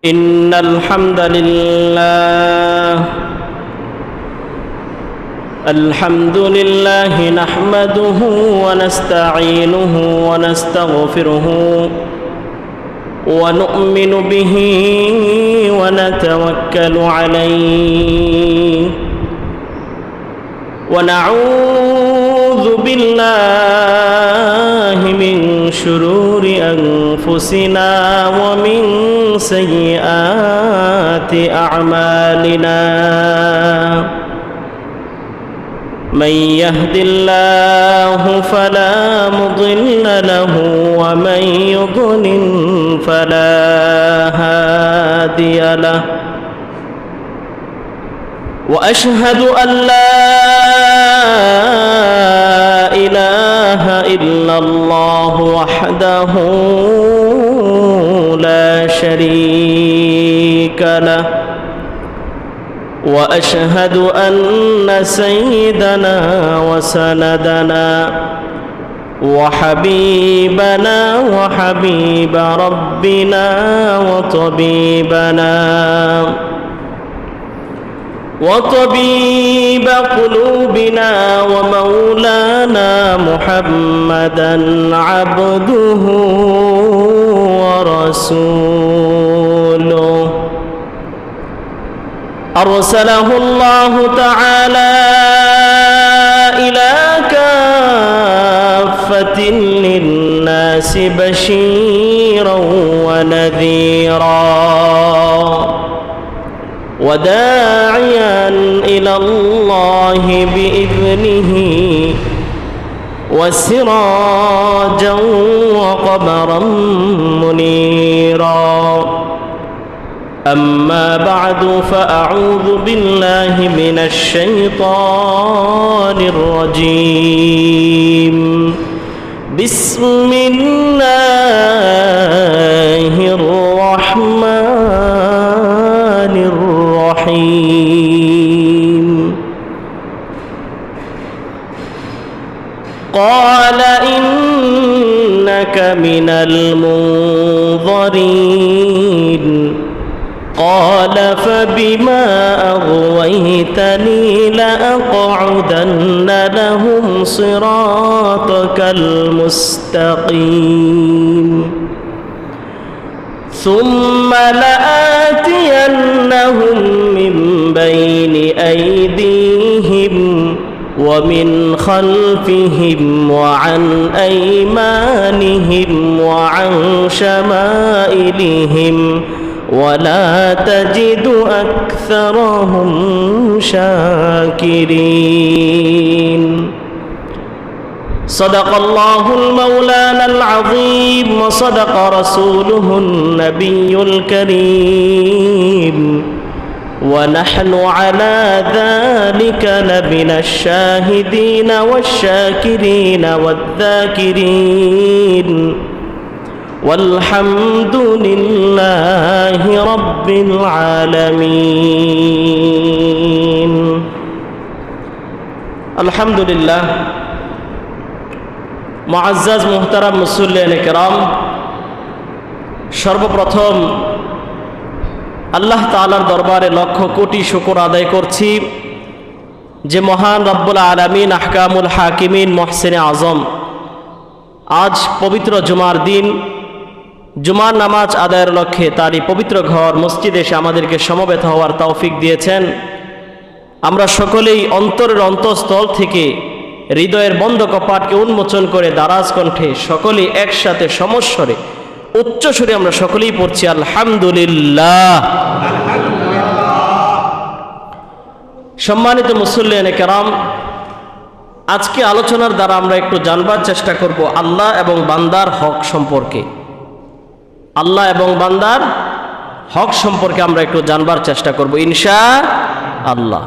إن الحمد لله نحمده ونستعينه ونستغفره ونؤمن به ونتوكل عليه ونعوذ بالله من شرور أنفسنا ومن سيئات أعمالنا من يهد الله فلا مضل له ومن يضلل فلا هادي له وأشهد أن لا إله إلا الله وحده لا شريك له وأشهد أن سيدنا وسندنا وحبيبنا وحبيب ربنا وطبيب قلوبنا ومولانا محمدا عبده ورسوله أرسله الله تعالى إلى كافة للناس بشيرا ونذيرا وداعيا إلى الله بإذنه وسراجا وقمرا منيرا أما بعد فأعوذ بالله من الشيطان الرجيم بسم الله الرحمن الرحيم قال إنك من المنظرين قال فبما أغويتني لأقعدن لهم صراطك المستقيم ثم لآتينهم من بين أيديهم ومن خلفهم وعن أيمانهم وعن شمائلهم ولا تجد أكثرهم شاكرين صدق الله المولانا العظيم وصدق رسوله النبي الكريم ونحن على ذلك لمن الشاهدين والشاكرين والذاكرين والحمد لله رب العالمين الحمد لله মুআজ্জাজ মুহতারাম মুসল্লিয়ান কিরাম সর্বপ্রথম আল্লাহ তাআলার দরবারে লক্ষ কোটি শুকর আদায় করছি যে মহান রব্বুল আলামিন আহকামুল হাকিমিন মুহসিনে আজম আজ পবিত্র জুমার দিন জুমার নামাজ আদায়ের লক্ষ্যে তারই পবিত্র ঘর মসজিদে এসে আমাদেরকে সমবেত হওয়ার তৌফিক দিয়েছেন। আমরা সকলেই অন্তরের অন্তঃস্থল থেকে হৃদয়ের বন্ধ কপাটকে উন্মোচন করে দারাজ কণ্ঠে সকলেই একসাথে সমস্বরে উচ্চস্বরে আমরা সকলেই পড়ছি আলহামদুলিল্লাহ। সম্মানিত মুসল্লিয়ানে কেরাম, আজকে আলোচনার দ্বারা আমরা একটু জানবার চেষ্টা করব আল্লাহ এবং বান্দার হক সম্পর্কে। আল্লাহ এবং বান্দার হক সম্পর্কে আমরা একটু জানবার চেষ্টা করব ইনশাআল্লাহ।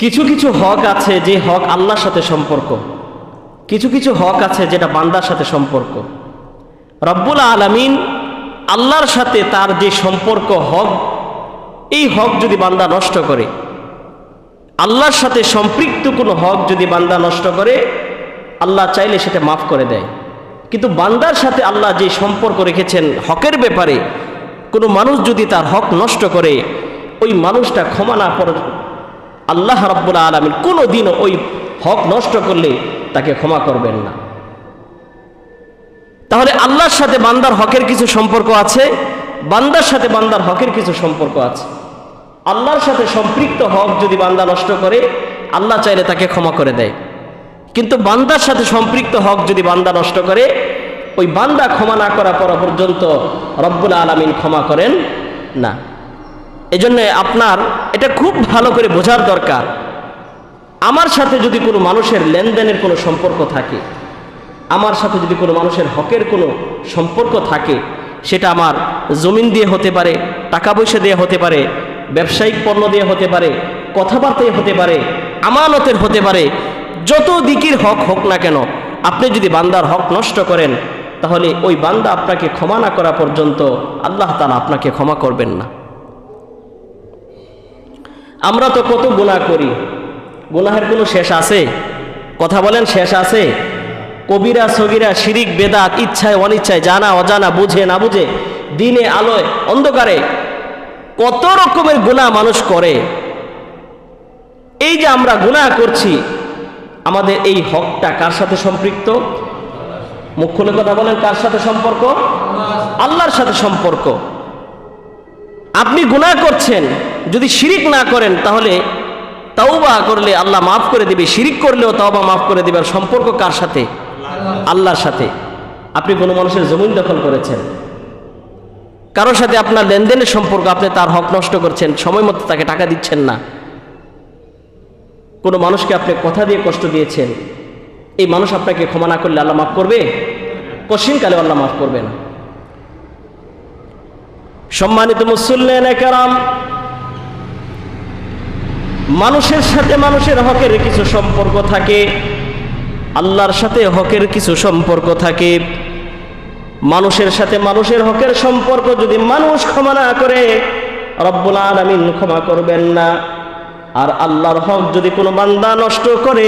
কিছু কিছু হক আছে যে হক আল্লাহর সাথে সম্পর্ক, কিছু কিছু হক আছে যেটা বান্দার সাথে সম্পর্ক। রব্বুল আলামিন আল্লাহর সাথে তার যে সম্পর্ক হক, এই হক যদি বান্দা নষ্ট করে, আল্লাহর সাথে সম্পৃক্ত কোনো হক যদি বান্দা নষ্ট করে, আল্লাহ চাইলে সেটা মাফ করে দেয়। কিন্তু বান্দার সাথে আল্লাহ যে সম্পর্ক রেখেছেন হকের ব্যাপারে, কোনো মানুষ যদি তার হক নষ্ট করে ওই মানুষটা ক্ষমা না করে আল্লাহ রাব্বুল আলামিন কোনো দিনও ওই হক নষ্ট করলে তাকে ক্ষমা করবেন না। তাহলে আল্লাহর সাথে বান্দার হকের কিছু সম্পর্ক আছে, বান্দার সাথে বান্দার হকের কিছু সম্পর্ক আছে। আল্লাহর সাথে সম্পৃক্ত হক যদি বান্দা নষ্ট করে আল্লাহ চাইলে তাকে ক্ষমা করে দেয়, কিন্তু বান্দার সাথে সম্পৃক্ত হক যদি বান্দা নষ্ট করে ওই বান্দা ক্ষমা না করা পর্যন্ত রব্বুল আলামিন ক্ষমা করেন না। এজন্য আপনার এটা খুব ভালো করে বোঝার দরকার, আমার সাথে যদি কোনো মানুষের লেনদেনের কোনো সম্পর্ক থাকে, আমার সাথে যদি কোনো মানুষের হকের কোনো সম্পর্ক থাকে, সেটা আমার জমিন দিয়ে হতে পারে, টাকা পয়সা দিয়ে হতে পারে, ব্যবসায়িক পণ্য দিয়ে হতে পারে, কথাবার্তায় হতে পারে, আমানতের হতে পারে, যত দিকের হক হোক না কেন, আপনি যদি বান্দার হক নষ্ট করেন তাহলে ওই বান্দা আপনাকে ক্ষমা না করা পর্যন্ত আল্লাহ তাআলা আপনাকে ক্ষমা করবেন না। আমরা তো কত গুনাহ করি, গুনাহের কোনো শেষ আছে? কথা বলেন, শেষ আছে? কবিরা সগীরা, শিরিক বেদাত, ইচ্ছায় অনিচ্ছায়, জানা অজানা, বুঝে না বুঝে, দিনে আলোয় অন্ধকারে কত রকমের গুনাহ মানুষ করে। এই যে আমরা গুনাহ করছি, আমাদের এই হকটা কার সাথে সম্পৃক্ত? মুখ খুলে কথা বলেন, কার সাথে সম্পর্ক? আল্লাহর সাথে সম্পর্ক। আপনি গুনাহ করছেন, যদি শিরিক না করেন তাহলে তাওবা করলে আল্লাহ মাফ করে দিবে, শিরিক করলেও তাওবা মাফ করে দিবে। আর সম্পর্ক কার সাথে? আল্লাহর সাথে। আপনি কোনো মানুষের জমিন দখল করেছেন, কারোর সাথে আপনার লেনদেনের সম্পর্ক, আপনি তার হক নষ্ট করছেন, সময় মতো তাকে টাকা দিচ্ছেন না, কোনো মানুষকে আপনি কথা দিয়ে কষ্ট দিয়েছেন, এই মানুষ আপনাকে ক্ষমা না করলে আল্লাহ মাফ করবে? কঠিনকালে আল্লাহ মাফ করবে না। সম্মানিত মুসল্লিয়ানে কেরাম, মানুষের সাথে মানুষের হকের কিছু সম্পর্ক থাকে, আল্লাহর সাথে হকের কিছু সম্পর্ক থাকে। মানুষের সাথে মানুষের হকের সম্পর্ক যদি মানুষ ক্ষমা না করে রব্বুল আলামিন ক্ষমা করবেন না। আর আল্লাহর হক যদি কোনো বান্দা নষ্ট করে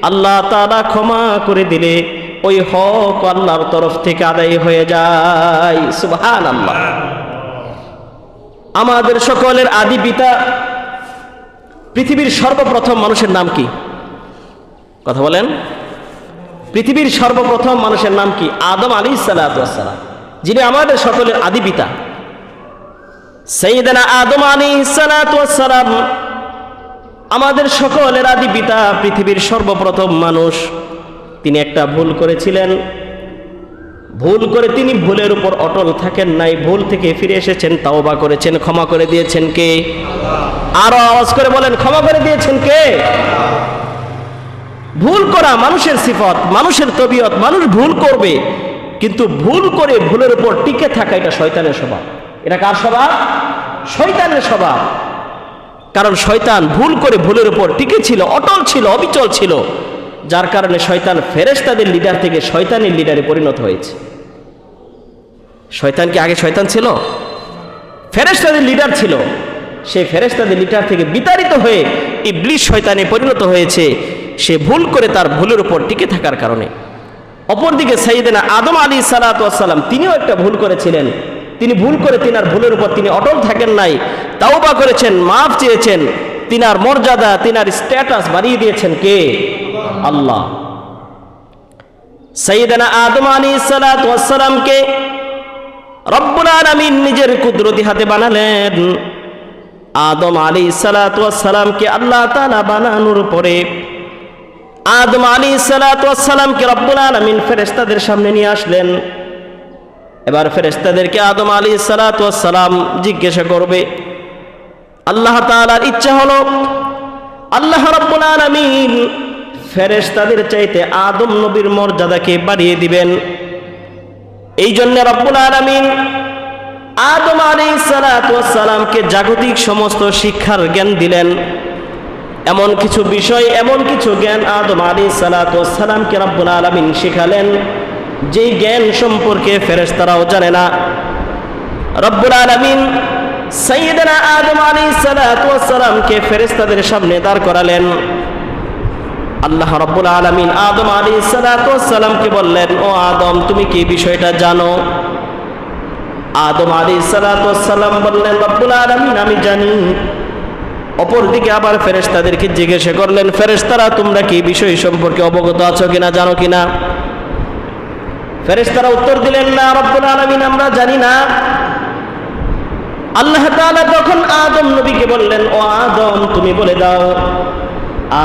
আল্লাহ তাআলা ক্ষমা করে দিলে ওই হক আল্লাহর তরফ থেকে আদায় হয়ে যায়। সুবহানাল্লাহ। আমাদের সকলের আদি পিতা, পৃথিবীর সর্বপ্রথম মানুষের নাম কি? কথা বলেন, পৃথিবীর সর্বপ্রথম মানুষের নাম কি? আদম আলাইহিস সালাতু ওয়াস সালাম, যিনি আমাদের সকলের আদি পিতা। সাইয়েদনা আদম আলাইহিস সালাতু ওয়াস সালাম আমাদের সকলের আদি পিতা, পৃথিবীর সর্বপ্রথম মানুষ। তিনি একটা ভুল করেছিলেন, ভুল করে তিনি ভুলের উপর অটল থাকেন নাই, ভুল থেকে ফিরে এসেছেন, তাওবা করেছেন, ক্ষমা করে দিয়েছেন কে? আরো আওয়াজ করে বলেন, ক্ষমা করে দিয়েছেন কে? ভুল করা মানুষের সিফত, মানুষের তবিয়ত, মানুষ ভুল করবে, কিন্তু ভুল করে ভুলের উপর টিকে থাকা এটা শয়তানের স্বভাব। এটা কার স্বভাব? শয়তানের স্বভাব। কারণ শয়তান ভুল করে ভুলের উপর টিকে ছিল, অটল ছিল, অবিচল ছিল, যার কারণে শয়তান ফেরেশতাদের লিডার থেকে শয়তানের লিডারে পরিণত হয়েছে। শয়তান কি আগে শয়তান ছিল? ফেরেশতাদের লিডার ছিল। সেই ফেরেশতাদের লিডার থেকে বিতাড়িত হয়ে ইবলিস শয়তানে পরিণত হয়েছে, সে ভুল করে তার ভুলের উপর টিকে থাকার কারণে। অপরদিকে সাইয়েদনা আদম আলাইহিস সালাতু ওয়াস সালাম তিনিও একটা ভুল করেছিলেন। তিনি ভুল করে তিনার ভুলের উপর তিনি অটল থাকেন নাই, তাওবা করেছেন, মাফ চেয়েছেন, তিনার মর্যাদা, তিনার স্ট্যাটাস বাড়িয়ে দিয়েছেন কে? আল্লাহ। সাইয়েদনা আদম আলাইহিস সালাতু ওয়াস সালামকে রব্বুল আলামিন নিজের কুদরতি হাতে বানালেন। আদম আলাইহিস সালাতু ওয়াস সালামকে আল্লাহ তাআলা বানানোর পরে আদম আলাইহিস সালাতু ওয়াস সালামকে রব্বুল আলামিন ফেরেশতাদের সামনে নিয়ে আসলেন। এবার ফেরেশতাদেরকে আদম আলাইহিস সালাতু ওয়াস সালাম জিজ্ঞাসা করবে। আল্লাহ তাআলার ইচ্ছা হলো আল্লাহ রাব্বুল আলামিন ফেরেশতাদের চাইতে আদম নবীর মর্যাদাকে বাড়িয়ে দিবেন। এই জন্য রব্বুল আলামিন আদম আলাইহিস সালাতু ওয়াস সালামকে জাগতিক সমস্ত শিক্ষার জ্ঞান দিলেন। এমন কিছু বিষয়, এমন কিছু জ্ঞান আদম আলাইহিস সালাতু ওয়াস সালামকে রব্বুল আলামিন শিখালেন যেই জ্ঞান সম্পর্কে ফেরেশতারাও জানে না। রব্বুল আলামিন সাইয়েদনা আদম আলাইহিস সালাতু ওয়াস সালামকে ফেরেশতাদের সামনে দাঁড় করালেন। আল্লাহ রাব্বুল আলামিন আদম আলাইহিস সালাতু ওয়াস সালামকে বললেন, ও আদম, তুমি কি বিষয়টা জানো? আদম আলাইহিস সালাতু ওয়াস সালাম বললেন, রব্বুল আলামিন আমি জানি। অপরদিকে আবার ফেরেশতাদেরকে জিজ্ঞাসা করলেন, ফেরেশতারা তোমরা কি বিষয় সম্পর্কে অবগত আছো কিনা, জানো কিনা? ফেরেশতারা উত্তর দিলেন, না রব্বুল আলামিন আমরা জানি না। আল্লাহ তাআলা তখন আদম নবীকে বললেন, ও আদম তুমি বলে দাও।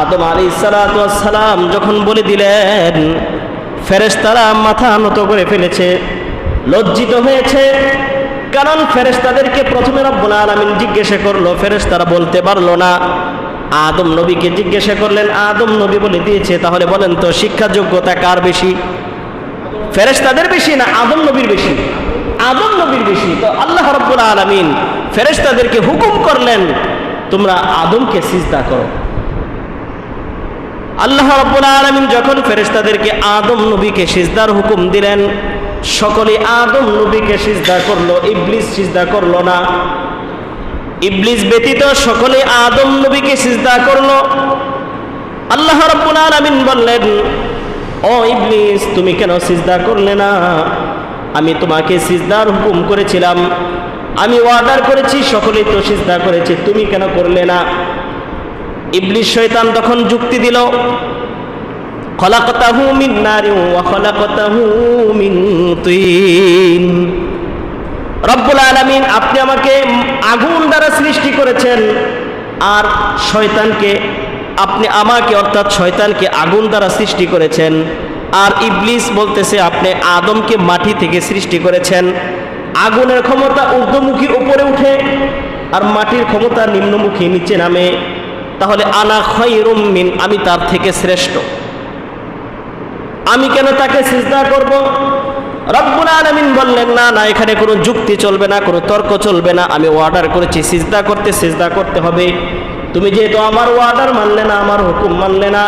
আদম আলাইহিস সালাতু ওয়াস সালাম যখন বলে দিলেন, ফেরেশতারা মাথা নত করে ফেলেছে, লজ্জিত হয়েছে। কারণ ফেরেশতাদেরকে প্রথমে রব্বুল আলামিন জিজ্ঞাসা করলো, ফেরেশতারা বলতে পারলো না। আদম নবীকে জিজ্ঞাসা করলেন, আদম নবী বলে দিয়েছে। তাহলে বলেন তো শিক্ষা যোগ্যতা কার বেশি? ফেরেশতাদের বেশি না আদম নবীর বেশি? আদম নবীর বেশি। তো আল্লাহ রাব্বুল আলামিন ফেরেশতাদেরকে হুকুম করলেন, তোমরা আদমকে সিজদা করো। আল্লাহ রাব্বুল আলামিন যখন ফেরেশতাদেরকে আদম নবীকে সিজদার হুকুম দিলেন, সকলে আদম নবীকে সিজদা করলো, ইবলিস সিজদা করলো না। ইবলিস ব্যতীত সকলে আদম নবীকে সিজদা করলো। আল্লাহ রাব্বুল আলামিন বললেন, ও ইবলিস তুমি কেন সিজদা করলে না? আমি তোমাকে সিজদার হুকুম করেছিলাম, আমি অর্ডার করেছি, সকলেই তো সিজদা করেছে, তুমি কেন করলে না? ইবলিস শয়তান তখন যুক্তি দিল, খলাকতাহু মিন নারিন ওয়া খলাকতাহু মিন তিন। রব্বুল আলামিন আপনি আমাকে আগুন দ্বারা সৃষ্টি করেছেন, আর শয়তানকে আপনি আমাকে অর্থাৎ শয়তানকে আগুন দ্বারা সৃষ্টি করেছেন। আর ইবলিস বলতেছে আপনি আদমকে মাটি থেকে সৃষ্টি করেছেন। আগুনের ক্ষমতা ঊর্ধ্বমুখী উপরে উঠে, আর মাটির ক্ষমতা নিম্নমুখী নিচে নামে। তাহলে আনা খায়রুম মিন, আমি তার থেকে শ্রেষ্ঠ, আমি কেন তাকে সিজদা করব? রব্বুল আলামিন বললেন, না না এখানে কোনো যুক্তি চলবে না, কোনো তর্ক চলবে না। আমি অর্ডার করেছি সিজদা করতে, সিজদা করতে হবে। তুমি যেহেতু আমার অর্ডার মানলে না, আমার হুকুম মানলে না,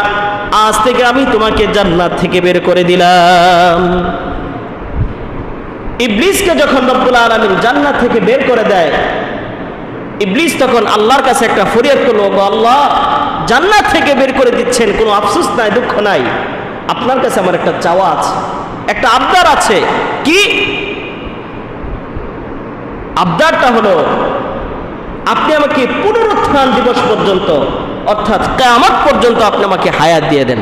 আজ থেকে আমি তোমাকে জান্নাত থেকে বের করে দিলাম। ইবলিসকে যখন রব্বুল আলামিন জান্নাত থেকে বের করে দেয়, ইবলিস তখন আল্লাহর কাছে একটা ফরিয়াদ করলো, আল্লাহ জান্নাত থেকে বের করে দিচ্ছেন, কোনো আফসোস নাই, দুঃখ নাই, আপনার কাছে আমার একটা চাওয়া আছে, একটা আবদার আছে। কি আবদারটা হলো, আপনি আমাকে পুনরুত্থান দিবস পর্যন্ত অর্থাৎ কিয়ামত পর্যন্ত আপনি আমাকে হায়াত দিয়ে দেন।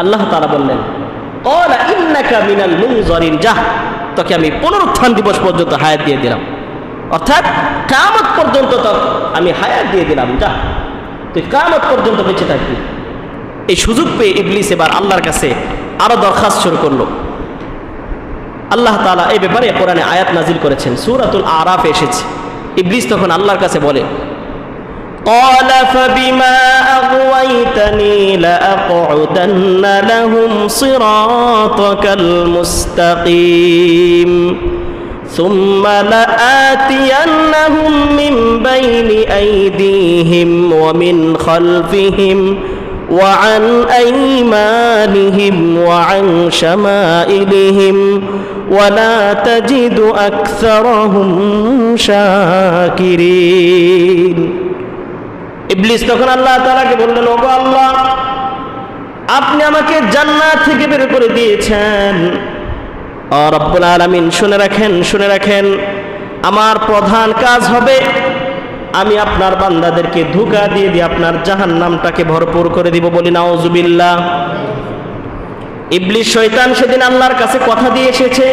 আল্লাহ তাআলা বললেন, ক্বালা ইন্নাকা মিনাল মুনজারিন, যা তোকে আমি পুনরুত্থান দিবস পর্যন্ত হায়াত দিয়ে দিলাম, অর্থাৎ কিয়ামত পর্যন্ত তো আমি হায়াত দিয়ে দিলাম, যা তুই কিয়ামত পর্যন্ত বেঁচে থাকবি। এই সুযোগ পেয়ে ইবলিস এবার আল্লাহর কাছে আরো দরখাস্ত শুরু করলো। আল্লাহ তাআলা এই ব্যাপারে কোরআনে আয়াত নাজিল করেছেন, সূরাতুল আরাফে এসেছে। ইবলিস তখন আল্লাহর কাছে বলে, قال فبما أغويتني لأقعدن لهم صراطك المستقيم ثم لآتينهم من بين أيديهم ومن خلفهم وعن أيمانهم وعن شمائلهم ولا تجد أكثرهم شاكرين। ইবলিস তখন আল্লাহ তাআলাকে বললেন, ওগো আল্লাহ আপনি আমাকে জান্নাত থেকে বের করে দিয়েছেন, রব্বুল আলামিন শুনে রাখেন, শুনে রাখেন, আমার প্রধান কাজ হবে আমি আপনার বান্দাদেরকে ধোঁকা দিয়ে দিয়ে আপনার জাহান্নামটাকে ভরপুর করে দিব। বলি নাউজুবিল্লাহ। ইবলিস শয়তান সেদিন আল্লাহর কাছে কথা দিয়ে এসেছে,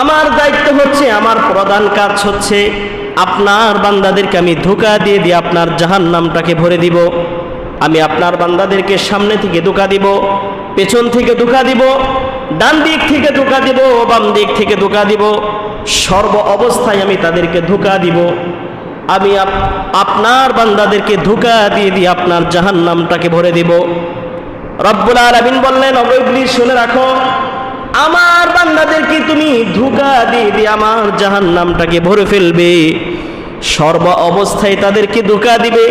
আমার দায়িত্ব হচ্ছে, আমার প্রধান কাজ হচ্ছে আপনার বান্দাদেরকে আমি ধোঁকা দিয়ে দিয়ে আপনার জাহান্নামটাকে ভরে দিব। আমি আপনার বান্দাদেরকে সামনে থেকে ধোঁকা দিব, পেছন থেকে ধোঁকা দিব, ডান দিক থেকে ধোঁকা দিব, বাম দিক থেকে ধোঁকা দিব, সর্ব অবস্থায় আমি তাদেরকে ধোঁকা দিব। আমি আপনার বান্দাদেরকে ধোঁকা দিয়ে দিয়ে আপনার জাহান্নামটাকে ভরে দিব। রব্বুল আলামিন বললেন, ওগো ইবলিস শুনে রাখো, আমার বান্দাদেরকে তুমি ধোঁকা দিয়ে দিয়ে আমার জাহান্নামটাকে ভরে ফেলবে। সর্ব অবস্থায় তাদেরকে ধোঁকা দিবে,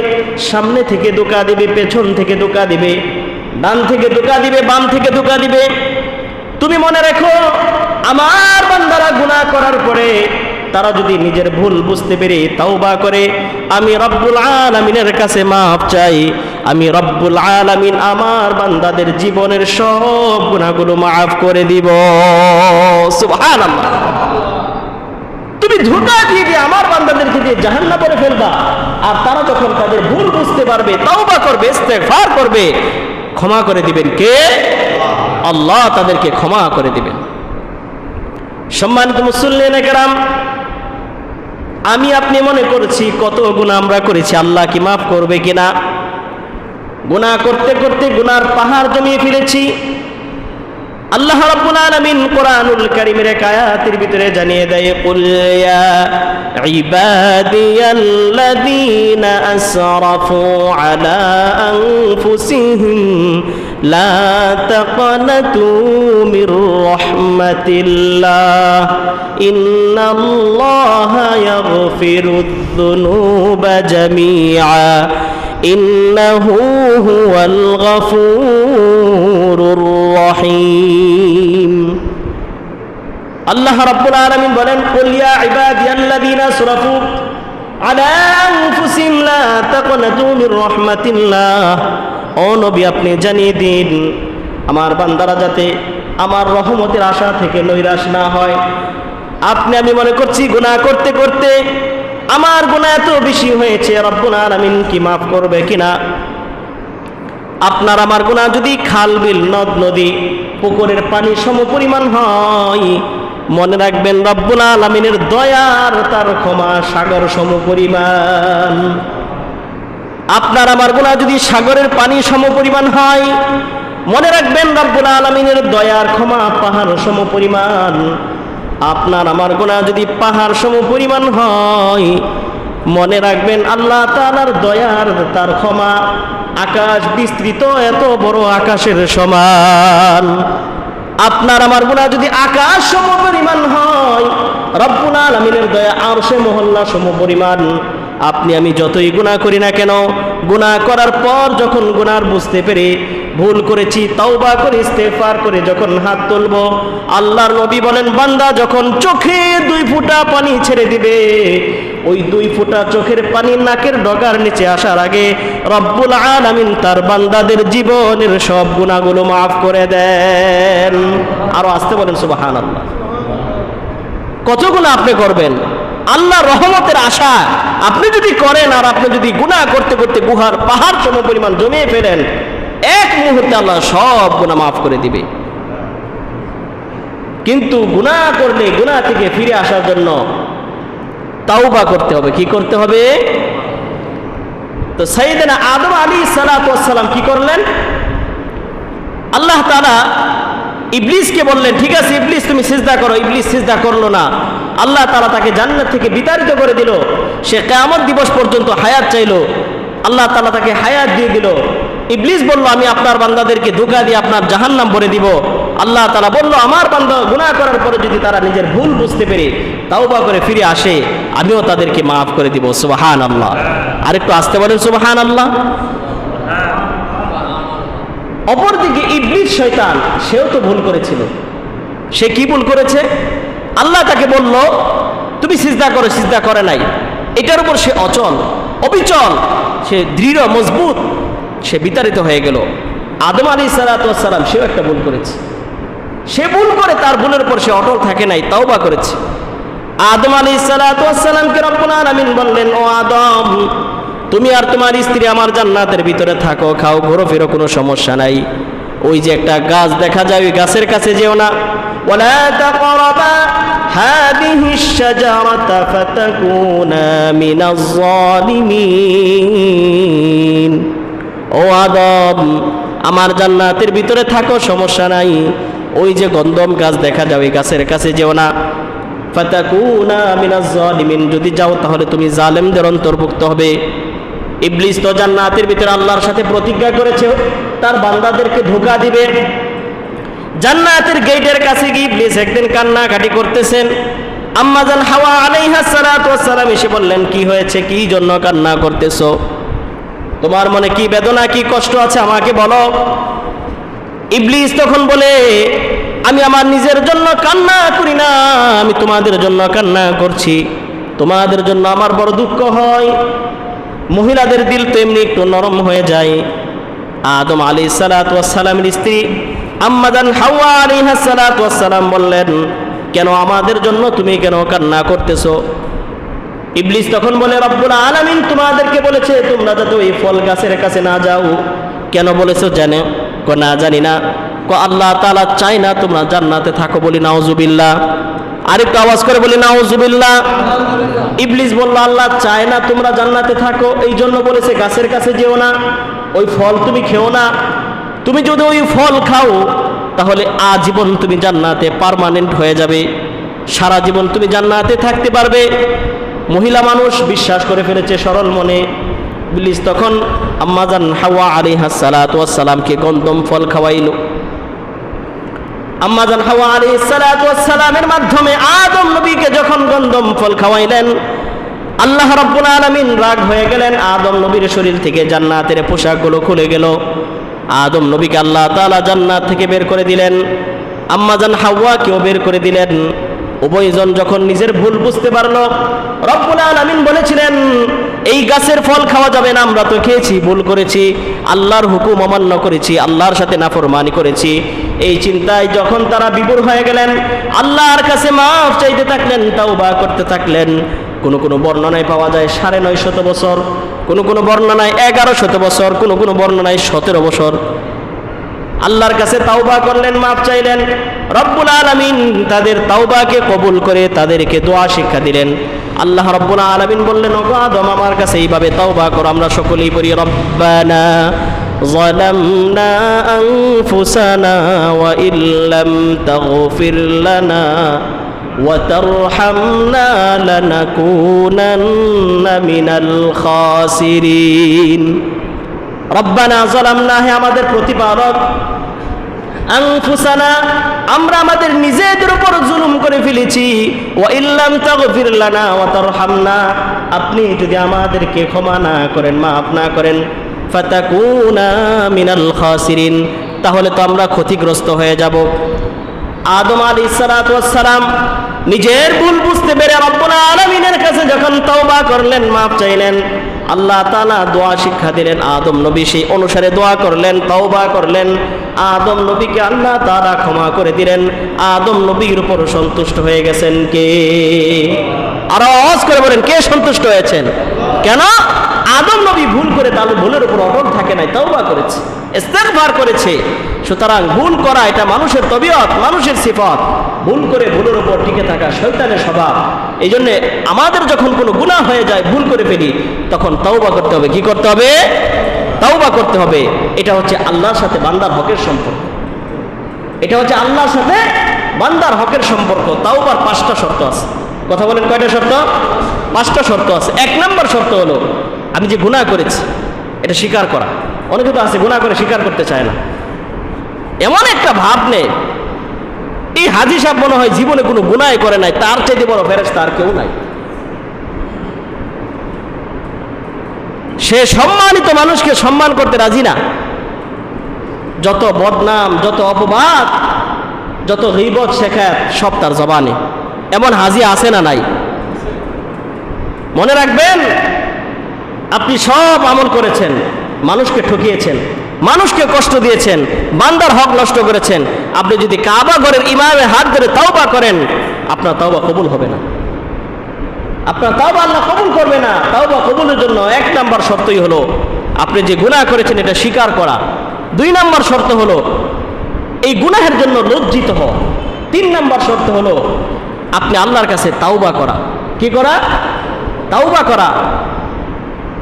সামনে থেকে ধোঁকা দিবে, পেছন থেকে ধোঁকা দিবে, ডান থেকে ধোঁকা দিবে, বাম থেকে ধোঁকা দিবে। তুমি মনে রেখো, আমার বান্দারা গুনাহ করার পরে তারা যদি নিজের ভুল বুঝতে পেরে তাওবা করে, আমি রব্বুল আলামিনের কাছে মাফ চাই, আমি রব্বুল আলামিন আমার বান্দাদের জীবনের সব গুনাহগুলো মাফ করে দিব। সুবহানাল্লাহ। তুমি ধোঁকা দিয়ে আমার বান্দাদেরকে দিয়ে জাহান্নামে ফেলবা, আর তারা যখন তাদের ভুল বুঝতে পারবে, তাওবা করবে, ইস্তেগফার করবে, ক্ষমা করে দিবেন কে? আল্লাহ তাদেরকে ক্ষমা করে দিবেন। সম্মানিত মুসল্লিনে কেরাম, আমি আপনি মনে করছি কত গুনাহ আমরা করেছি, আল্লাহ কি মাফ করবে কিনা? গুনাহ করতে করতে গুনার পাহাড় জমিয়ে ফেলেছি। আল্লাহ রাব্বুল আলামিন কোরআনুল কারীমের এক আয়াতের ভিতরে জানিয়ে দেয়, কুল ইয়া ইবাদিয়াল্লাযীনা আসরাফু আলা আনফুসিহিম লা তাকনাতু মির রাহমাতিল্লাহ ইন্নাল্লাহা ইয়াগফিরুয যুনুবা জামিআ ইন্নাহু হুয়াল গফুরুর রহিম। আল্লাহ রাব্বুল আলামিন বলেন, কুল ইয়া ইবাদিয়াল্লাযীনা আসরাফু আলা আনফুসিহিম লা তাকনাতু মির রাহমাতিল্লাহ। ও নবী, আপনি জানিয়ে দিন আমার বান্দারা যাতে আমার রহমতের আশা থেকে নৈরাশ না হয়। আমি মনে করছি গুনাহ করতে করতে আমার গুনাহ এত বেশি হয়েছে, রব্বুল আলামিন কি মাফ করবে কিনা? আপনার আমার গুনাহ যদি খাল বিল নদ নদী পুকুরের পানি সমপরিমাণ হয়, মনে রাখবেন রব্বুল আলামিনের দয়ার তার ক্ষমা সাগর সমপরিমাণ। আপনার আমার গুনাহ যদি সাগরের পানি সমপরিমাণ হয়, মনে রাখবেন রব্বুল আলামিনের দয়ার ক্ষমা পাহাড় সমপরিমাণ। আপনার আমার গুনাহ যদি পাহাড় সমপরিমাণ হয়, মনে রাখবেন আল্লাহ তাআলার দয়ার তার ক্ষমা আকাশ বিস্তৃত এত বড় আকাশের সমান। আপনার আমার গুনাহ যদি আকাশ সমপরিমাণ হয়, রব্বুল আলামিনের দয়া আরশে মহল্লা সমপরিমাণ। আপনি আমি যতই গুনাহ করি না কেন, গুনাহ করার পর যখন গুনাহ বুঝতে পেরে ভুল করেছি, তাওবা করে ইস্তেগফার করে যখন হাত তুলব, আল্লাহর নবী বলেন বান্দা যখন চোখে 2 ফোঁটা পানি ছেড়ে দিবে, ওই 2 ফোঁটা চোখের পানি নাকের ডগার নিচে আসার আগে রব্বুল আলামিন তার বান্দাদের জীবনের সব গুনাহগুলো মাফ করে দেন। আরো আসতে বলেন সুবহানাল্লাহ। কত গুনাহ আপনি করবেন, আল্লাহর রহমতের আশা আপনি যদি করেন, আর আপনি যদি গুনাহ করতে করতে গুহার পাহাড় সমপরিমাণ জমিয়ে ফেলেন, এক মুহূর্তে আল্লাহ সব গুনাহ মাফ করে দিবে। কিন্তু গুনাহ করলে গুনাহ থেকে ফিরে আসার জন্য তাওবা করতে হবে। কি করতে হবে? তো সাইয়েদনা আদম আলাইহিস সালাতু ওয়াস সালাম কি করলেন? আল্লাহ তাআলা ইবলিসকে বললেন, ঠিক আছে ইবলিস তুমি সিজদা করো। ইবলিস সিজদা করলো না। আল্লাহ তাআলা তাকে জান্নাত থেকে বিতাড়িত করে দিল। সে কিয়ামত দিবস পর্যন্ত হায়াত চাইলো, আল্লাহ তাআলা তাকে হায়াত দিয়ে দিল। ইবলিস বলল, আমি আপনার বান্দাদেরকে ধোঁকা দিয়ে আপনার জাহান্নাম ভরে দিব। আল্লাহ তাআলা বলল, আমার বান্দা গুনাহ করার পরে যদি তারা নিজের ভুল বুঝতে পেরে তাওবা করে ফিরে আসে, আমিও তাদেরকে মাফ করে দিব। সুবহানাল্লাহ। আরেকটু আসতে বলেন সুবহানাল্লাহ। অপরদিকে ইবলিস শয়তান, সেও তো ভুল করেছিল। সে কি ভুল করেছে? আল্লাহ তাকে বলল তুমি সিজদা করো, সিজদা করে নাই। এটার উপর সে অচল, অবিচল, সে দৃঢ় মজবুত, সে বিতাড়িত হয়ে গেল। আদম আলাইহিস সালাতু ওয়াস সালাম সেও একটা ভুল করেছে। সে ভুল করে তার ভুলের উপর সে অটল থাকে নাই, তাওবা করেছে। আদম আলাইহিস সালাতু ওয়াস সালামকে রব্বুল আলামিন বললেন, ও আদম, তুমি আর তোমার স্ত্রী আমার জান্নাতের ভিতরে থাকো, খাও, ঘোরো, কোনো সমস্যা নাই। ওই যে একটা গাছ দেখা যায়, ওই গাছের কাছে যেও না। ওয়ালা তাকরাবা হাদিহিশ শাজারাতা ফাতাকুনা মিনাজ জালিমিন। ও আদম, আমার জান্নাতের ভিতরে থাকো, সমস্যা নাই। ওই যে গন্ধম গাছ দেখা যায়, ওই গাছের কাছে যেও না। ফাতাকুনা মিনাজ জালিমিন, যদি যাও তাহলে তুমি জালেমদের অন্তর্ভুক্ত হবে। ইবলিস তো জান্নাতের ভিতরে আল্লাহর সাথে প্রতিজ্ঞা করেছে তার বান্দাদেরকে ধোঁকা দিবে। জান্নাতের গেটের কাছে গিয়ে ইবলিস একদিন কান্নাকাটি করতেছেন। আম্মা জান হাওয়া আলাইহাস সালাতু ওয়াস সালাম এসে বললেন, কি হয়েছে, কি জন্য কান্না করতেছো? তোমার মনে কি বেদনা, কি কষ্ট আছে আমাকে বলো। ইবলিস তখন বলে, আমি আমার নিজের জন্য কান্না করি না, আমি তোমাদের জন্য কান্না করছি। তোমাদের জন্য আমার বড় দুঃখ হয়। মহিলাদের দিল তো এমনি একটু নরম হয়ে যায়। আদম আলাইহিস সালাতু ওয়াস সালামের স্ত্রী আম্মা জান হাওয়া আলাইহিস সালাতু ওয়াস সালাম বললেন, কেন আমাদের জন্য তুমি কেন কান্না করতেছো? ইবলিস তখন বলে, রব্বুল আলামিন তোমাদেরকে বলেছে তোমরা যাতে ওই ফল গাছের কাছে না যাও। কেন বলেছো জানো? না জানি না। আল্লাহ তাআলা চায় না তোমরা জান্নাতে থাকো। বলি নাউজুবিল্লাহ। আরেকটু আওয়াজ করে বলি নাউজুবিল্লাহ। ইবলিস বলল, আল্লাহ চায় না তোমরা জান্নাতে থাকো, এই জন্য বলেছে গাছের কাছে যেও না, ওই ফল তুমি খেও না। তুমি যদি ওই ফল খাও তাহলে আজীবন তুমি জান্নাতে পার্মানেন্ট হয়ে যাবে, সারা জীবন তুমি জান্নাতে থাকতে পারবে। মহিলা মানুষ বিশ্বাস করে ফেলেছে সরল মনে। ইবলিস তখন আম্মা জান হাওয়া আলাইহিস সালাতু ওয়াস সালামকে গন্ধম ফল খাওয়াইল। আম্মা জান হাওয়া আলাইহিস সালাতু ওয়াস সালামের মাধ্যমে আদম নবীকে যখন গন্ধম ফল খাওয়াইলেন, আল্লাহ রাব্বুল আলামিন রাগ হয়ে গেলেন। আদম নবীর শরীর থেকে জান্নাতের পোশাকগুলো খুলে গেল। আদম নবীকে আল্লাহ তাআলা জান্নাত থেকে বের করে দিলেন, আম্মা জান হাওয়াকেও বের করে দিলেন। উভয়জন যখন নিজের ভুল বুঝতে পারলো, রব্বুল আলামিন বলেছিলেন এই গাছের ফল খাওয়া যাবে না, আমরা তো খেয়েছি, ভুল করেছি, আল্লাহর হুকুম অমান্য করেছি, আল্লাহর সাথে নাফরমানি করেছি। এই চিন্তায় যখন তারা বিভোর হয়ে গেলেন, আল্লাহর কাছে মাফ চাইতে থাকলেন, তাওবা করতে থাকলেন। কোনো বর্ণনায় পাওয়া যায় 950 বছর, কোনো বর্ণনায় 1100 বছর, কোনো বর্ণনায় 17 বছর আল্লাহর কাছে তাওবা করলেন, মাফ চাইলেন। রব্বুল আলামিন তাদের তাওবাকে কবুল করে তাদেরকে দোয়া শিক্ষা দিলেন। আল্লাহ রব্বুল আলামিন বললেন, ওগো আদম আমার কাছে এইভাবে তাওবা করো। আমরা সকলেই পড়ি, রব্বানা যালামনা আনফুসানা ওয়া ইল্লাম তাগফির লানা ওয়া তারহামনা লানাকুনান্না মিনাল খাসিরিন। রব্বানা যালামনা, হে আমাদের প্রতিপালক, আনফুসানা, আমরা আমাদের নিজেদের উপর জুলুম করে ফেলেছি। ওয়া ইল্লাম তাগফির লানা ওয়া তারহামনা, আপনি যদি আমাদেরকে ক্ষমা না করেন, মাফ না করেন, ফাতাকুনা মিনাল খাসিরিন, তাহলে তো আমরা ক্ষতিগ্রস্ত হয়ে যাব। আদম আলাইহিস সালাতু ওয়াস সালাম নিজের ভুল বুঝতে পেরে রব্বুল আলামিনের কাছে যখন তওবা করলেন, মাফ চাইলেন, আল্লাহ তাআলা দোয়া শিক্ষা দিলেন। আদম নবী সেই অনুসারে দোয়া করলেন, তওবা করলেন। আদম নবীকে আল্লাহ তাআলা ক্ষমা করে দিলেন। আদম নবীর উপর সন্তুষ্ট হয়ে গেছেন কে? আর আওয়াজ করে বলেন, কে সন্তুষ্ট হয়েছেন? কেন? আদম নবী ভুল করে তার ভুলের উপর অটল থাকে নাই, তওবা করেছে, ইস্তেগফার করেছে। সুতরাং ভুল করা এটা মানুষের তবিয়ত, মানুষের সিফাত। ভুল করে ভুলের উপর টিকে থাকা শয়তানের স্বভাব। এই জন্য আমাদের যখন কোনো গুনাহ হয়ে যায়, ভুল করে ফেলি, তখন তওবা করতে হবে। কি করতে হবে? তওবা করতে হবে। এটা হচ্ছে আল্লাহর সাথে বান্দার হকের সম্পর্ক। এটা হচ্ছে আল্লাহর সাথে বান্দার হকের সম্পর্ক। তাওবার 5টা শর্ত আছে। কথা বলেন, কয়টা শর্ত? 5টা শর্ত আছে। 1 নম্বর শর্ত হলো আমি যে গুনাহ করেছি এটা স্বীকার করা। অনেকে তো আছে গুনাহ করে স্বীকার করতে চায় না। এমন একটা ভাব নেই, এই হাজী সাহেব মনে হয় জীবনে কোনো গুনাহ করে নাই, তার চাইতে বড় ফেরেশতা আর কেউ নাই। সে সম্মানিত মানুষকে সম্মান করতে রাজি না। যত বদনাম, যত অপবাদ, যত গীবত শেখাত সব তার জবানে। এমন হাজী আছে না নাই? মনে রাখবেন, আপনি সব আমল করেছেন, মানুষকে ঠকিয়েছেন, মানুষকে কষ্ট দিয়েছেন, বান্দার হক নষ্ট করেছেন। আপনি যদি কাবা ঘরের ইমামের হাত ধরে তাওবা করেন, আপনার তাওবা কবুল হবে না। আপনার তাওবা আল্লাহ কবুল করবে না। তাওবা কবুলের জন্য 1 নম্বর শর্তই হলো আপনি যে গুনাহ করেছেন এটা স্বীকার করা। 2 নম্বর শর্ত হলো এই গুনাহের জন্য লজ্জিত হওয়া। 3 নম্বর শর্ত হলো আপনি আল্লাহর কাছে তাওবা করা। কি করা? তাওবা করা।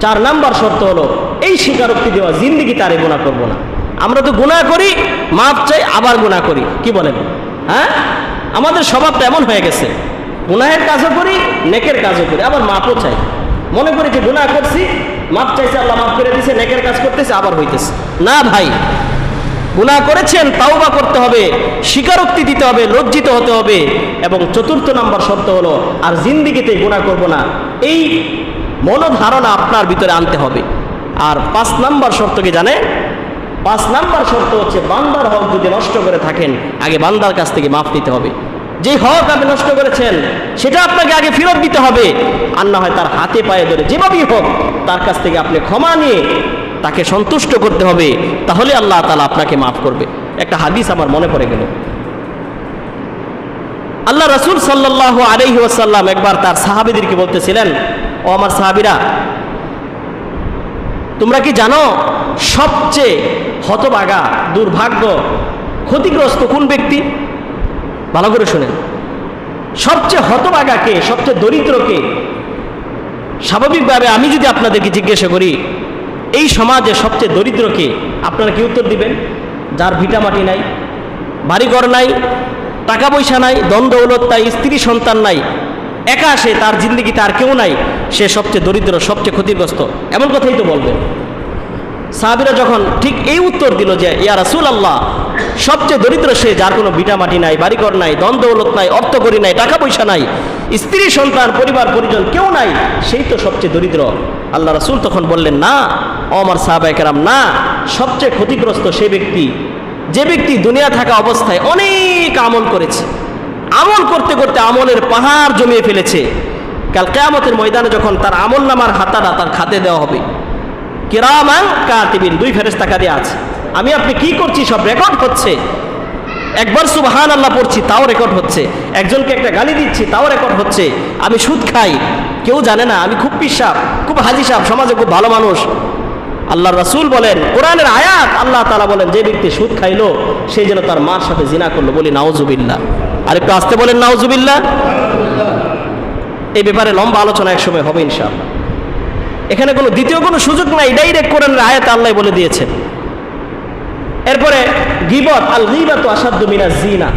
4 নম্বর শর্ত হলো এই স্বীকারোক্তি দেওয়া, জিন্দেগি তারে গুনাহ করব না। আমরা তো গুনাহ করি, মাফ চাই, আবার গুনাহ করি। কি বলেন? হ্যাঁ, আমাদের স্বভাবটা এমন হয়ে গেছে, গুনাহের কাজও করি, নেকের কাজও করি, আবার মাফও চাই। মনে করি যে গুনাহ করছি, মাফ চাইছে, আল্লাহ মাফ করে দিয়েছে, নেকের কাজ করতেছে, আবার হইতেছে না। ভাই, গুনাহ করেছেন, তাওবা করতে হবে, স্বীকারোক্তি দিতে হবে, লজ্জিত হতে হবে। এবং 4 নম্বর শর্ত হলো আর জিন্দেগিতে গুনাহ করব না, এই মনোধারণা আপনার ভিতরে আনতে হবে। আর 5 নম্বর শর্ত কি জানেন? 5 নম্বর শর্ত হচ্ছে বান্দার হক যদি নষ্ট করে থাকেন, আগে বান্দার কাছ থেকে মাফ নিতে হবে। যে হক আপনি নষ্ট করেছেন সেটা আপনাকে আগে ফেরত দিতে হবে, আর না হয় তার হাতে পায়ে ধরে যেভাবেই হোক তার কাছ থেকে আপনি ক্ষমা নিয়ে তাকে সন্তুষ্ট করতে হবে, তাহলে আল্লাহ তাআলা আপনাকে মাফ করবে। একটা হাদিস আমার মনে পড়ে গেল, আল্লাহ রাসূল সাল্লাল্লাহু আলাইহি ওয়াসাল্লাম একবার তার সাহাবীদেরকে বলতেছিলেন, ও আমার সাহাবীরা, তোমরা কি জানো সবচেয়ে হতভাগা, দুর্ভাগ্য, ক্ষতিগ্রস্ত কোন ব্যক্তি? ভালো করে শুনেন, সবচেয়ে হতভাগা কে, সবচেয়ে দরিদ্র কে? স্বাভাবিকভাবে আমি যদি আপনাদেরকে জিজ্ঞাসা করি এই সমাজে সবচেয়ে দরিদ্র কে, আপনারা কি উত্তর দিবেন? যার ভিটামাটি নাই, বাড়িঘর নাই, টাকা পয়সা নাই, ধন দৌলত নাই, স্ত্রী সন্তান নাই, একা সে, তার জিন্দগিতে আর কেউ নাই, সে সবচেয়ে দরিদ্র, সবচেয়ে ক্ষতিগ্রস্ত, এমন কথাই তো বলবেন। সাহাবীরা যখন ঠিক এই উত্তর দিল যে ইয়া রাসূলুল্লাহ, সবচেয়ে দরিদ্র সে যার কোনো ভিটামাটি নাই, বাড়িঘর নাই, ধন দৌলত নাই, অর্থকড়ি নাই, টাকা পয়সা নাই, স্ত্রী সন্তান পরিবার পরিজন কেউ নাই, সেই তো সবচেয়ে দরিদ্র। আল্লাহ রাসূল তখন বললেন, না ও আমার সাহাবায়ে কেরাম, না, সবচেয়ে ক্ষতিগ্রস্ত সে ব্যক্তি যে ব্যক্তি দুনিয়া থাকা অবস্থায় অনেক আমল করেছে, আমল করতে করতে আমলের পাহাড় জমিয়ে ফেলেছে, কাল কিয়ামতের ময়দানে যখন তার আমল নামার হাতাটা তার খাতে দেওয়া হবে, কিরামান কাতিবিন, দুই ফেরেশতা কাঁধে আছে, আমি আপনি কি করছি সব রেকর্ড হচ্ছে, একবার সুবহানাল্লাহ পড়ছি তাও রেকর্ড হচ্ছে, একজনকে একটা গালি দিচ্ছি তাও রেকর্ড হচ্ছে, আমি সুদ খাই কেউ জানে না, আমি খুব পিসাব, খুব হাজি সাহেব, সমাজে খুব ভালো মানুষ। আল্লাহ রাসূল বলেন, কোরআনের আয়াত, আল্লাহ তাআলা বলেন যে ব্যক্তি সুদ খাইলো সেই যেন তার মার সাথে জিনা করলো। বলি নাউজুবিল্লাহ। আর একটু আসতে বলেন নাউজুবিল্লাহ। এই ব্যাপারে লম্বা আলোচনা এক সময় হবে ইনশাআল্লাহ। এখানে কোনো দ্বিতীয় কোনো সুযোগ নাই, ডাইরেক্ট কোরআনের আয়াতে আল্লাহ বলে দিয়েছেন। এরপরে গীবত, আল গীবাতু আশাদ্দু মিনাজ জিনা,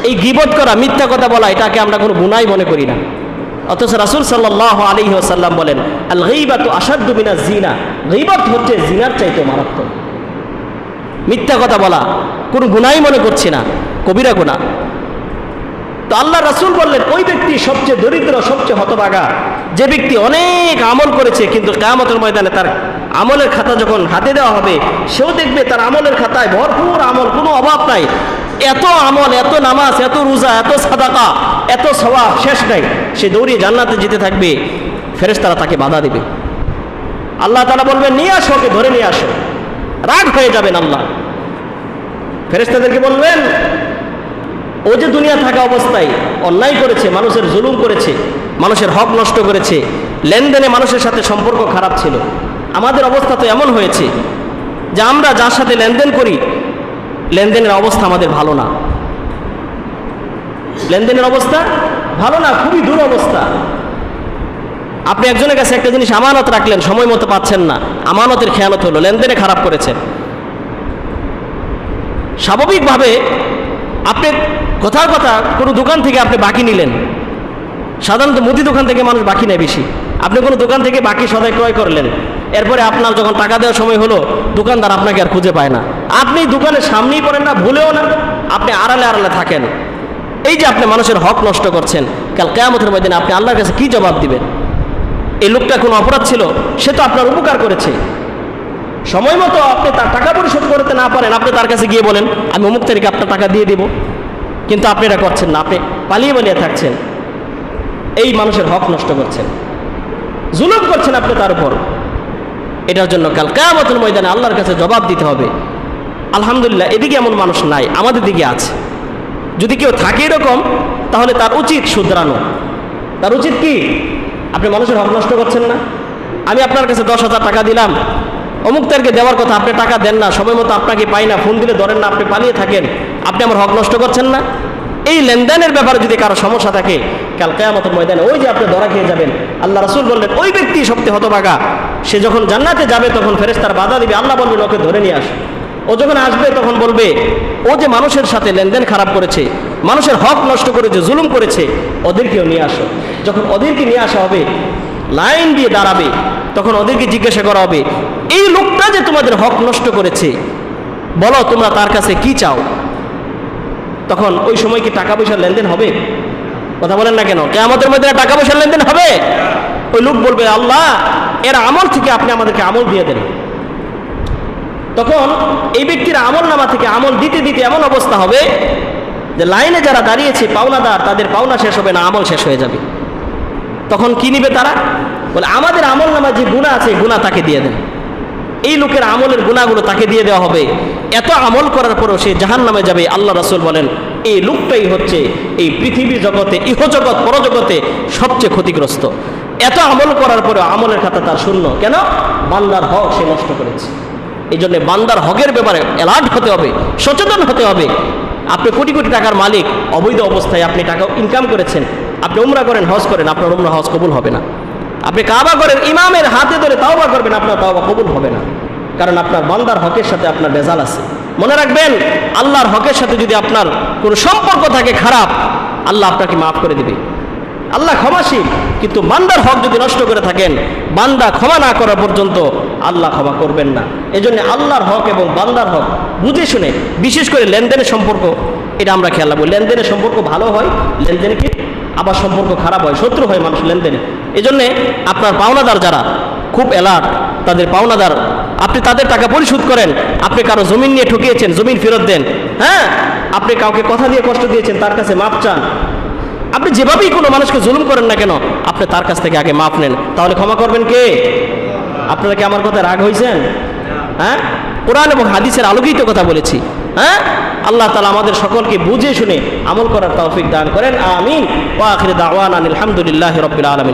এই গীবত করা, মিথ্যা কথা বলা, এটাকে আমরা কোনো গুনাহ মনে করি না, অথচ রাসূল সাল্লাল্লাহু আলাইহি ওয়াসাল্লাম বলেন আল গীবাতু আশাদ্দু মিনাজ জিনা, গীবত হচ্ছে জিনার চাইতে মারাত্মক। মিথ্যা কথা বলা কোনো গুনাহ মনে করছি না, কবিরা গুনাহ। তো আল্লাহ রাসূল বললেন ওই ব্যক্তি সবচেয়ে দরিদ্র, সবচেয়ে হতভাগা, যে ব্যক্তি অনেক আমল করেছে কিন্তু কিয়ামতের ময়দানে তার আমলের খাতা যখন হাতে দেওয়া হবে, সেও দেখবে তার আমলের খাতায় ভরপুর আমল, কোনো অভাব নাই, এত আমল, এত নামাজ, এত রোজা, এত সাদাকা, এত সওয়াব, শেষ নাই। সে দৌড়িয়ে জান্নাতে যেতে থাকবে, ফেরেশতারা তাকে বাধা দেবে। আল্লাহ তাআলা বলবেন নিয়ে আসো, ওকে ধরে নিয়ে আসো। রাগ হয়ে যাবেন আল্লাহ, ফেরেশতাদেরকে বলবেন ও যে দুনিয়া থাকা অবস্থায় অন্যায় করেছে, মানুষের জুলুম করেছে, মানুষের হক নষ্ট করেছে, লেনদেনে মানুষের সাথে সম্পর্ক খারাপ ছিল। আমাদের অবস্থা তো এমন হয়েছে যে আমরা যার সাথে লেনদেন করি, লেনদেনের অবস্থা আমাদের ভালো না, লেনদেনের অবস্থা ভালো না, খুবই দুরবস্থা। আপনি একজনের কাছে একটা জিনিস আমানত রাখলেন, সময় মতো পাচ্ছেন না, আমানতের খেয়ানত হলো, লেনদেনে খারাপ করেছেন। স্বাভাবিকভাবে আপনি কথার কথা কোনো দোকান থেকে আপনি বাকি নিলেন, সাধারণত মুদি দোকান থেকে মানুষ বাকি নেয় বেশি, আপনি কোনো দোকান থেকে বাকি সদাই ক্রয় করলেন, এরপরে আপনার যখন টাকা দেওয়ার সময় হলো দোকানদার আপনাকে আর খুঁজে পায় না, আপনি দোকানের সামনেই পড়েন না, ভুলেও না, আপনি আড়ালে আড়ালে থাকেন। এই যে আপনি মানুষের হক নষ্ট করছেন, কাল কিয়ামতের ময়দানে আপনি আল্লাহর কাছে কি জবাব দিবেন? এই লোকটা কোনো অপরাধ ছিল, সে তো আপনার উপকার করেছে, সময় মতো আপনি তার টাকা পরিশোধ করতে না পারেন, আপনি তার কাছে গিয়ে বলেন আমি অমুক তারিখে আপনার টাকা দিয়ে দেব, কিন্তু আপনি এটা করছেন না, আপনি পালিয়ে পালিয়ে থাকছেন, এই মানুষের হক নষ্ট করছেন, জুলুম করছেন আপনি তার উপর। এটার জন্য কাল কিয়ামতের ময়দানে আল্লাহর কাছে জবাব দিতে হবে। আলহামদুলিল্লাহ এদিকে এমন মানুষ নাই, আমাদের দিকে আছে। যদি কেউ থাকে এরকম, তাহলে তার উচিত শুধরানো, তার উচিত কি? আপনি মানুষের হক নষ্ট করছেন না, আমি আপনার কাছে 10,000 টাকা দিলাম, অমুক তারিখে দেওয়ার কথা, আপনি টাকা দেন না, সময় মতো আপনাকে পাই না, ফোন দিলে ধরেন না, আপনি পালিয়ে থাকেন, আপনি আমার হক নষ্ট করছেন না। এই লেনদেনের ব্যাপারে যদি কারো সমস্যা থাকে, কাল কিয়ামতের ময়দানে ওই যে আপনি ধরা খেয়ে যাবেন। আল্লাহ রাসূল বললেন ওই ব্যক্তি সবচেয়ে হতভাগা, সে যখন জান্নাতে যাবে তখন ফেরেশতারা বাধা দিবে, আল্লাহ বলবেন ওকে ধরে নিয়ে আসো। ও যখন আসবে তখন বলবে ও যে মানুষের সাথে লেনদেন খারাপ করেছে, মানুষের হক নষ্ট করেছে, জুলুম করেছে, ওদেরকেও নিয়ে আসো। যখন ওদেরকে নিয়ে আসা হবে, লাইন দিয়ে দাঁড়াবে, তখন ওদেরকে জিজ্ঞাসা করা হবে এই লোকটা যে তোমাদের হক নষ্ট করেছে, বলো তোমরা তার কাছে কি চাও? তখন ওই সময় কি টাকা পয়সার লেনদেন হবে? কথা বলেন না কেন? কিয়ামতের মধ্যে টাকা পয়সার লেনদেন হবে? ওই লোক বলবে আল্লাহ এর আমল থেকে আপনি আমাদেরকে আমল দিয়ে দেন। তখন এই ব্যক্তির আমল নামা থেকে আমল দিতে দিতে এমন অবস্থা হবে যে লাইনে যারা দাঁড়িয়েছে পাওনাদার, তাদের পাওনা শেষ হবে না, আমল শেষ হয়ে যাবে। তখন কি নিবে তারা? বলে আমাদের আমল নামা যে গুনাহ আছে গুনাহ তাকে দিয়ে দেন। এই লোকের আমলের গুনাহগুলো তাকে দিয়ে দেওয়া হবে। এত আমল করার পরেও সে জাহান্নামে যাবে। আল্লাহ রাসূল বলেন এই লোকটাই হচ্ছে এই পৃথিবী জগতে, ইহজগৎ পরজগতে সবচেয়ে ক্ষতিগ্রস্ত। এত আমল করার পরেও আমলের খাতা তার শূন্য। কেন? বান্দার হক সে নষ্ট করেছে। এই জন্য বান্দার হকের ব্যাপারে অ্যালার্ট হতে হবে, সচেতন হতে হবে। আপনি কোটি কোটি টাকার মালিক, অবৈধ অবস্থায় আপনি টাকা ইনকাম করেছেন, আপনি উমরা করেন, হজ করেন, আপনার উমরা হজ কবুল হবে না। আপনি কাবা করেন, ইমামের হাতে ধরে তাওবা করবেন, আপনার তাওবা কবুল হবে না। কারণ আপনার বান্দার হকের সাথে আপনার ভেজাল আছে। মনে রাখবেন, আল্লাহর হকের সাথে যদি আপনার কোনো সম্পর্ক থাকে খারাপ, আল্লাহ আপনাকে মাফ করে দিবে। আল্লাহ ক্ষমাশীল, কিন্তু বান্দার হক যদি নষ্ট করে থাকেন, বান্দা ক্ষমা না করা পর্যন্ত আল্লাহ ক্ষমা করবেন না। এজন্য আল্লাহর হক এবং বান্দার হক বুঝে শুনে, বিশেষ করে লেনদেনের সম্পর্ক, এটা আমরা খেয়াল রাখবো। লেনদেনের সম্পর্ক ভালো হয়, লেনদেনকে আবার সম্পর্ক খারাপ হয়, শত্রু হয় মানুষ লেনদেনে। এই জন্যে আপনার পাওনাদার যারা খুব অ্যালার্ট, তাদের পাওনাদার, আপনি তাদের টাকা পরিশোধ করেন। আপনি কারো জমিন নিয়ে ঠকিয়েছেন, জমিন ফেরত দেন। হ্যাঁ, আপনি কাউকে কথা দিয়ে কষ্ট দিয়েছেন, তার কাছে মাপ চান। আপনি যেভাবেই কোনো মানুষকে জুলুম করেন না কেন, আপনি তার কাছ থেকে আগে মাপ নেন, তাহলে ক্ষমা করবেন কে? আপনারা কি আমার কথা রাগ হয়েছেন? হ্যাঁ, কোরআন এবং হাদিসের আলোকিত কথা বলেছি। হ্যাঁ, আল্লাহ তাআলা আমাদের সকলকে বুঝে শুনে আমল করার তৌফিক দান করেন। আমিন। ওয়া আখিরু দাওয়ানা আলহামদুলিল্লাহি রাব্বিল আলামিন।